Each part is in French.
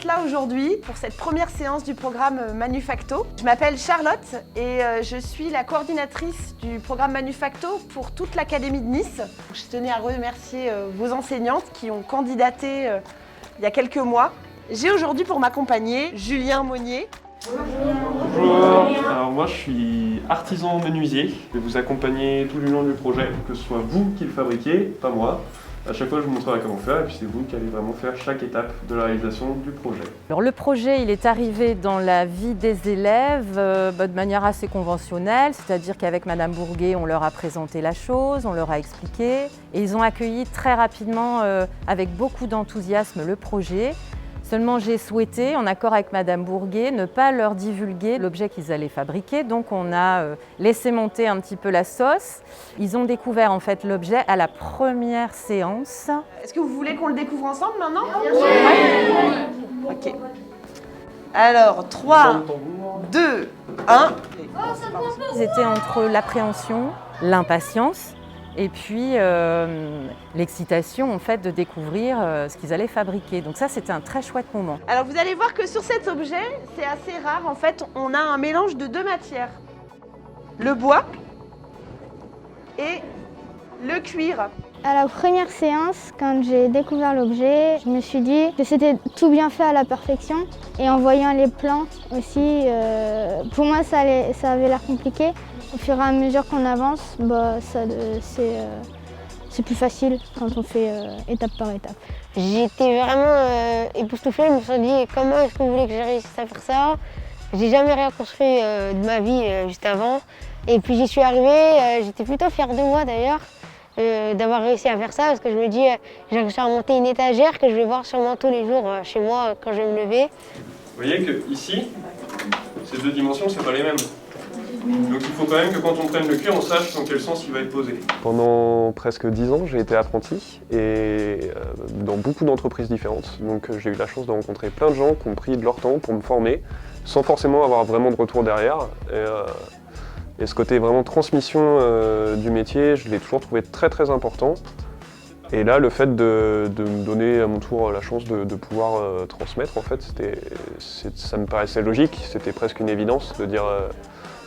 d'être là aujourd'hui pour cette première séance du programme Manufacto. Je m'appelle Charlotte et je suis la coordinatrice du programme Manufacto pour toute l'Académie de Nice. Je tenais à remercier vos enseignantes qui ont candidaté il y a quelques mois. J'ai aujourd'hui pour m'accompagner Julien Monnier. Bonjour, alors moi je suis artisan menuisier. Je vais vous accompagner tout le long du projet, que ce soit vous qui le fabriquez, pas moi. À chaque fois je vous montrerai comment faire et puis c'est vous qui allez vraiment faire chaque étape de la réalisation du projet. Alors le projet il est arrivé dans la vie des élèves de manière assez conventionnelle, c'est-à-dire qu'avec Madame Bourguet on leur a présenté la chose, on leur a expliqué et ils ont accueilli très rapidement avec beaucoup d'enthousiasme le projet. Seulement j'ai souhaité, en accord avec Madame Bourguet, ne pas leur divulguer l'objet qu'ils allaient fabriquer. Donc on a laissé monter un petit peu la sauce. Ils ont découvert en fait l'objet à la première séance. Est-ce que vous voulez qu'on le découvre ensemble maintenant? Oui. Ok. Alors 3, 2, 1. Ils étaient entre l'appréhension, l'impatience et puis l'excitation en fait de découvrir ce qu'ils allaient fabriquer. Donc ça c'était un très chouette moment. Alors vous allez voir que sur cet objet, c'est assez rare. En fait, on a un mélange de deux matières. Le bois et le cuir. À la première séance, quand j'ai découvert l'objet, je me suis dit que c'était tout bien fait à la perfection. Et en voyant les plans aussi, pour moi ça avait l'air compliqué. Au fur et à mesure qu'on avance, c'est plus facile quand on fait étape par étape. J'étais vraiment époustouflée, je me suis dit comment est-ce que vous voulez que je réussisse à faire ça? J'ai jamais rien construit de ma vie juste avant. Et puis j'y suis arrivée, j'étais plutôt fière de moi d'ailleurs. D'avoir réussi à faire ça parce que je me dis j'ai réussi à monter une étagère que je vais voir sûrement tous les jours chez moi quand je vais me lever. Vous voyez que ici, ces deux dimensions, c'est pas les mêmes. Donc il faut quand même que quand on prenne le cuir, on sache dans quel sens il va être posé. Pendant presque 10 ans, j'ai été apprenti et dans beaucoup d'entreprises différentes. Donc j'ai eu la chance de rencontrer plein de gens qui ont pris de leur temps pour me former, sans forcément avoir vraiment de retour derrière. Et ce côté vraiment transmission du métier, je l'ai toujours trouvé très très important. Et là, le fait de me donner à mon tour la chance de pouvoir transmettre, en fait, ça me paraissait logique, c'était presque une évidence de dire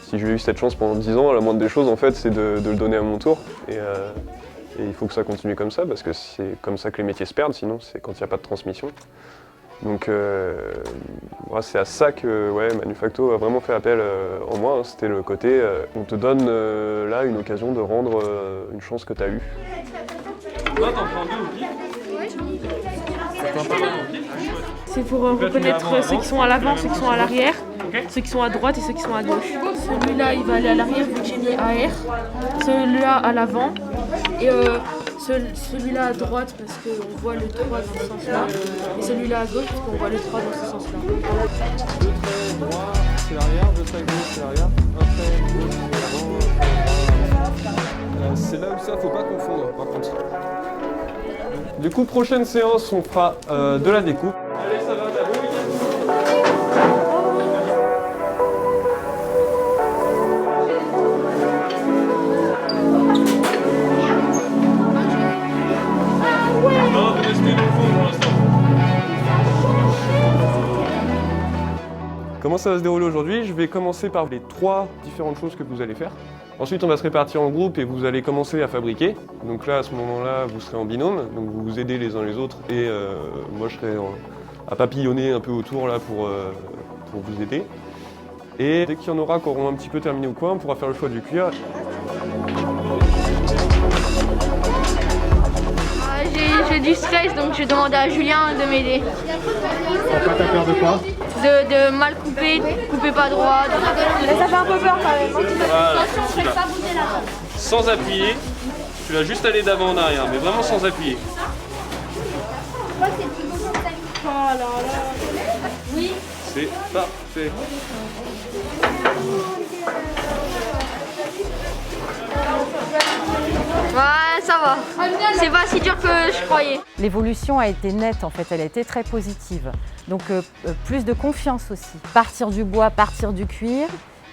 si j'ai eu cette chance pendant 10 ans, la moindre des choses, en fait, c'est de le donner à mon tour. Et il faut que ça continue comme ça, parce que c'est comme ça que les métiers se perdent, sinon c'est quand il n'y a pas de transmission. Donc c'est à ça que Manufacto a vraiment fait appel en moi, hein. C'était le côté, on te donne là une occasion de rendre une chance que tu as eue. Là, t'en prends deux au pied. C'est pour reconnaître ceux qui sont à l'avant, ceux qui sont à l'arrière, ceux qui sont à droite et ceux qui sont à gauche. Celui-là, il va aller à l'arrière vu que j'ai mis AR, celui-là à l'avant et celui-là à droite parce qu'on voit le 3 dans ce sens-là et celui-là à gauche parce qu'on voit le 3 dans ce sens-là. Deux traits droit, c'est l'arrière, deux traits gauche, c'est l'arrière, un trait gauche, c'est l'avant. C'est là où ça, faut pas confondre par contre. Du coup, prochaine séance, on fera de la découpe. Allez, ça va, t'as bon week-end. Non, vous restez dans le fond pour l'instant. Comment ça va se dérouler aujourd'hui? Je vais commencer par les 3 différentes choses que vous allez faire. Ensuite, on va se répartir en groupe et vous allez commencer à fabriquer. Donc là, à ce moment-là, vous serez en binôme, donc vous vous aidez les uns les autres et moi, je serai à papillonner un peu autour là pour vous aider. Et dès qu'il y en aura qui auront un petit peu terminé au coin, on pourra faire le choix du cuir. J'ai du stress, donc je demande à Julien de m'aider. T'as peur de quoi? De mal couper, couper pas droit. Ça fait un peu peur quand même. Voilà, sans appuyer, tu vas juste aller d'avant en arrière, mais vraiment sans appuyer. Oui. C'est parfait. Ouais, ça va. C'est pas si dur que je croyais. L'évolution a été nette en fait, elle a été très positive. Donc plus de confiance aussi. Partir du bois, partir du cuir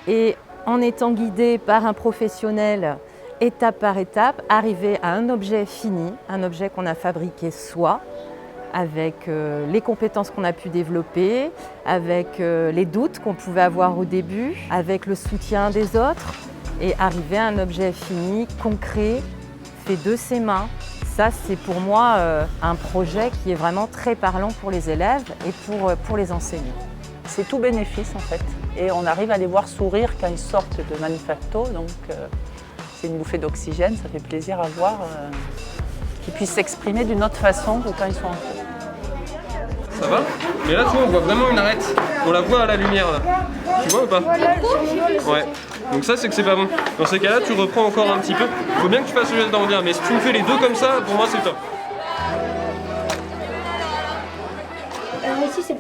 et en étant guidé par un professionnel étape par étape, arriver à un objet fini, un objet qu'on a fabriqué soi, avec les compétences qu'on a pu développer, avec les doutes qu'on pouvait avoir au début, avec le soutien des autres et arriver à un objet fini, concret, fait de ses mains. Ça, c'est pour moi un projet qui est vraiment très parlant pour les élèves et pour les enseignants. C'est tout bénéfice en fait. Et on arrive à les voir sourire quand ils sortent de Manufacto, donc c'est une bouffée d'oxygène, ça fait plaisir à voir qu'ils puissent s'exprimer d'une autre façon que quand ils sont en cours. Ça va? Mais là, tu vois, on voit vraiment une arête. On la voit à la lumière là. Tu vois ou pas? Ouais. Donc ça, c'est que c'est pas bon. Dans ces cas-là, tu reprends encore un petit peu. Il faut bien que tu fasses le geste d'arrondir, mais si tu me fais les deux comme ça, pour moi, c'est top. Alors ici, c'est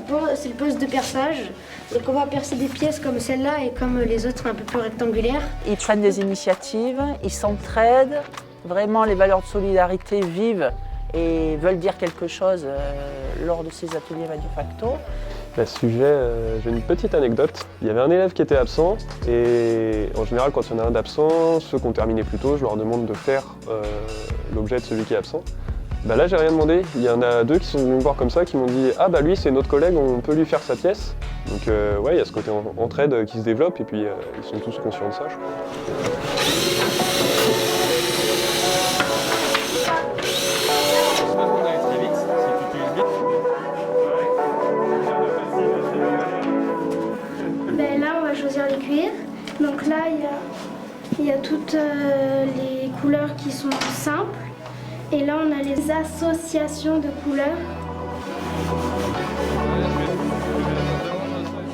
le poste de perçage. Donc on va percer des pièces comme celle-là et comme les autres un peu plus rectangulaires. Ils prennent des initiatives, ils s'entraident. Vraiment, les valeurs de solidarité vivent et veulent dire quelque chose lors de ces ateliers Manufacto. À ce sujet, j'ai une petite anecdote. Il y avait un élève qui était absent et en général, quand il y en a un d'absent, ceux qui ont terminé plus tôt, je leur demande de faire l'objet de celui qui est absent. Bah là, j'ai rien demandé. Il y en a deux qui sont venus me voir comme ça, qui m'ont dit « Ah bah lui, c'est notre collègue, on peut lui faire sa pièce ». Donc ouais, il y a ce côté entraide qui se développe et puis ils sont tous conscients de ça, je crois. Ben là, on va choisir les cuirs. Donc là, il y a toutes les couleurs qui sont simples. Et là, on a les associations de couleurs.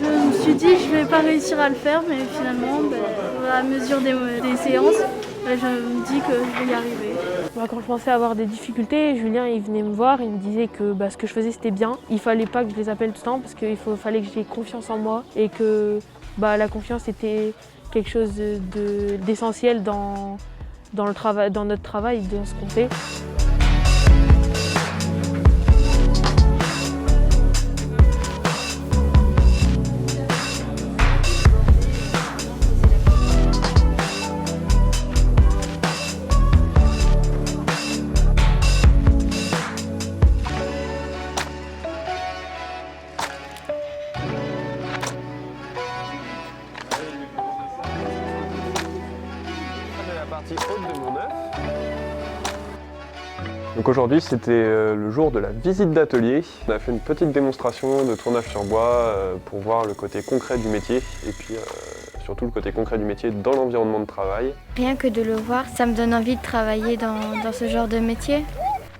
Je me suis dit que je ne vais pas réussir à le faire, mais finalement, à mesure des séances, je me dis que je vais y arriver. Quand je pensais avoir des difficultés, Julien il venait me voir, il me disait que ce que je faisais c'était bien. Il fallait pas que je les appelle tout le temps parce qu'il fallait que j'ai confiance en moi et que la confiance était quelque chose d'essentiel dans notre travail, dans ce qu'on fait. De mon œuf. Donc aujourd'hui c'était le jour de la visite d'atelier. On a fait une petite démonstration de tournage sur bois pour voir le côté concret du métier et puis surtout le côté concret du métier dans l'environnement de travail. Rien que de le voir, ça me donne envie de travailler dans ce genre de métier.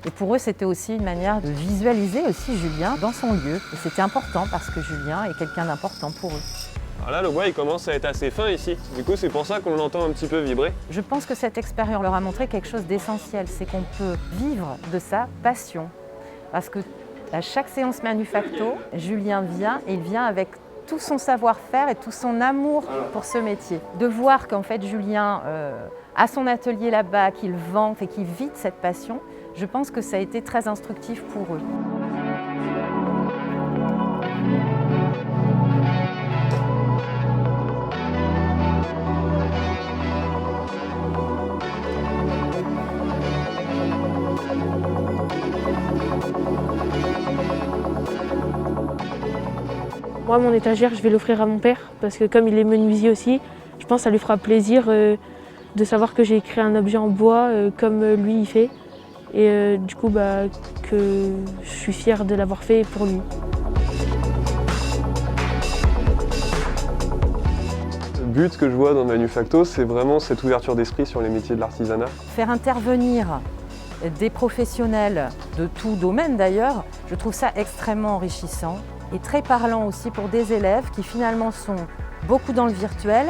Et pour eux, c'était aussi une manière de visualiser aussi Julien dans son lieu. Et c'était important parce que Julien est quelqu'un d'important pour eux. Alors là, le bois il commence à être assez fin ici. Du coup, c'est pour ça qu'on l'entend un petit peu vibrer. Je pense que cette expérience leur a montré quelque chose d'essentiel, c'est qu'on peut vivre de sa passion. Parce que à chaque séance Manufacto, Julien vient et il vient avec tout son savoir-faire et tout son amour pour ce métier. De voir qu'en fait Julien a son atelier là-bas, qu'il vante et qu'il vit de cette passion, je pense que ça a été très instructif pour eux. Moi, mon étagère, je vais l'offrir à mon père parce que comme il est menuisier aussi, je pense que ça lui fera plaisir de savoir que j'ai créé un objet en bois comme lui il fait. Et du coup, que je suis fière de l'avoir fait pour lui. Le but que je vois dans Manufacto, c'est vraiment cette ouverture d'esprit sur les métiers de l'artisanat. Faire intervenir des professionnels de tout domaine d'ailleurs, je trouve ça extrêmement enrichissant et très parlant aussi pour des élèves qui finalement sont beaucoup dans le virtuel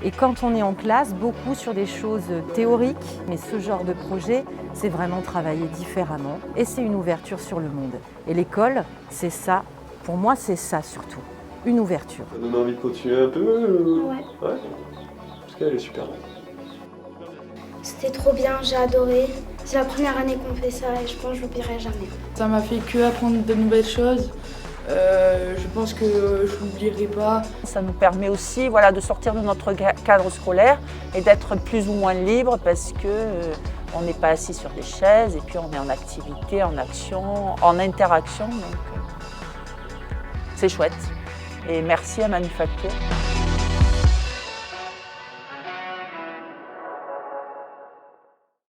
et quand on est en classe, beaucoup sur des choses théoriques. Mais ce genre de projet, c'est vraiment travailler différemment et c'est une ouverture sur le monde. Et l'école, c'est ça, pour moi c'est ça surtout, une ouverture. Ça donne envie de continuer un peu Ouais. Parce qu'elle est super. C'était trop bien, j'ai adoré. C'est la première année qu'on fait ça et je pense que je l'oublierai jamais. Ça m'a fait que apprendre de nouvelles choses. Je pense que je n'oublierai pas. Ça nous permet aussi de sortir de notre cadre scolaire et d'être plus ou moins libre parce que On n'est pas assis sur des chaises et puis on est en activité, en action, en interaction. Donc c'est chouette. Et merci à Manufacto.